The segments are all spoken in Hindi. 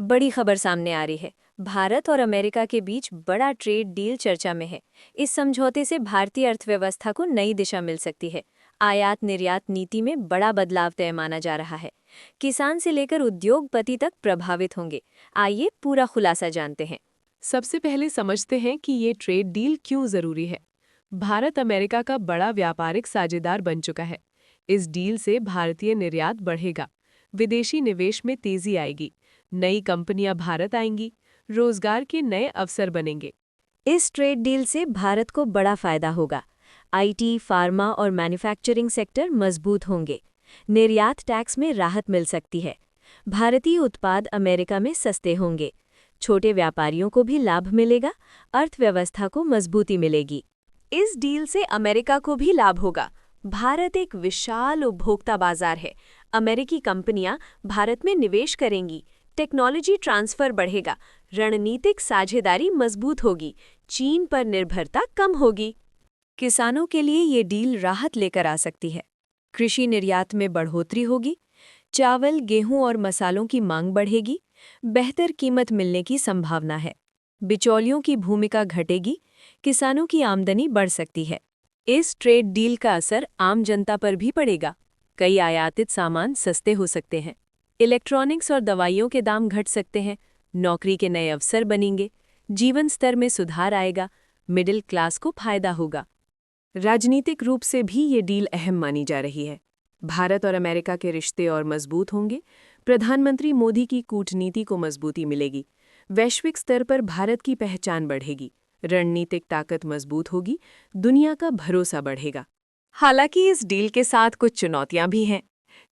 बड़ी खबर सामने आ रही है। भारत और अमेरिका के बीच बड़ा ट्रेड डील चर्चा में है। इस समझौते से भारतीय अर्थव्यवस्था को नई दिशा मिल सकती है। आयात निर्यात नीति में बड़ा बदलाव तय माना जा रहा है। किसान से लेकर उद्योगपति तक प्रभावित होंगे। आइए पूरा खुलासा जानते हैं। सबसे पहले समझते हैं कि ये ट्रेड डील क्यों जरूरी है। भारत अमेरिका का बड़ा व्यापारिक साझेदार बन चुका है। इस डील से भारतीय निर्यात बढ़ेगा, विदेशी निवेश में तेजी आएगी, नई कंपनियां भारत आएंगी, रोजगार के नए अवसर बनेंगे। इस ट्रेड डील से भारत को बड़ा फायदा होगा। आईटी, फार्मा और मैन्युफैक्चरिंग सेक्टर मजबूत होंगे। निर्यात टैक्स में राहत मिल सकती है। भारतीय उत्पाद अमेरिका में सस्ते होंगे। छोटे व्यापारियों को भी लाभ मिलेगा। अर्थव्यवस्था को मजबूती मिलेगी। इस डील से अमेरिका को भी लाभ होगा। भारत एक विशाल उपभोक्ता बाजार है। अमेरिकी कंपनियां भारत में निवेश करेंगी। टेक्नोलॉजी ट्रांसफर बढ़ेगा। रणनीतिक साझेदारी मजबूत होगी। चीन पर निर्भरता कम होगी। किसानों के लिए ये डील राहत लेकर आ सकती है। कृषि निर्यात में बढ़ोतरी होगी। चावल, गेहूं और मसालों की मांग बढ़ेगी। बेहतर कीमत मिलने की संभावना है। बिचौलियों की भूमिका घटेगी। किसानों की आमदनी बढ़ सकती है। इस ट्रेड डील का असर आम जनता पर भी पड़ेगा। कई आयातित सामान सस्ते हो सकते हैं। इलेक्ट्रॉनिक्स और दवाइयों के दाम घट सकते हैं। नौकरी के नए अवसर बनेंगे। जीवन स्तर में सुधार आएगा। मिडिल क्लास को फायदा होगा। राजनीतिक रूप से भी ये डील अहम मानी जा रही है। भारत और अमेरिका के रिश्ते और मजबूत होंगे। प्रधानमंत्री मोदी की कूटनीति को मजबूती मिलेगी। वैश्विक स्तर पर भारत की पहचान बढ़ेगी। रणनीतिक ताकत मजबूत होगी। दुनिया का भरोसा बढ़ेगा। हालांकि इस डील के साथ कुछ चुनौतियां भी हैं।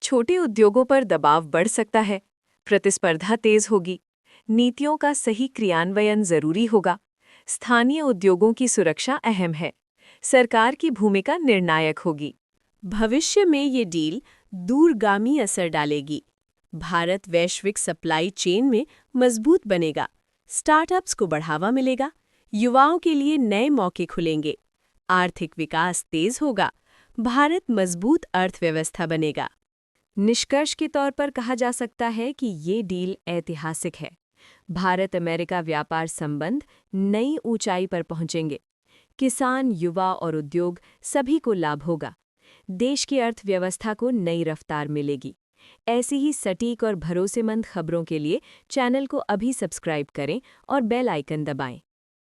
छोटे उद्योगों पर दबाव बढ़ सकता है। प्रतिस्पर्धा तेज होगी। नीतियों का सही क्रियान्वयन जरूरी होगा। स्थानीय उद्योगों की सुरक्षा अहम है। सरकार की भूमिका निर्णायक होगी। भविष्य में ये डील दूरगामी असर डालेगी। भारत वैश्विक सप्लाई चेन में मजबूत बनेगा। स्टार्टअप्स को बढ़ावा मिलेगा। युवाओं के लिए नए मौके खुलेंगे। आर्थिक विकास तेज होगा। भारत मजबूत अर्थव्यवस्था बनेगा। निष्कर्ष के तौर पर कहा जा सकता है कि ये डील ऐतिहासिक है। भारत अमेरिका व्यापार संबंध नई ऊंचाई पर पहुंचेंगे। किसान, युवा और उद्योग सभी को लाभ होगा। देश की अर्थव्यवस्था को नई रफ्तार मिलेगी। ऐसी ही सटीक और भरोसेमंद खबरों के लिए चैनल को अभी सब्सक्राइब करें और बेल आइकन दबाएं।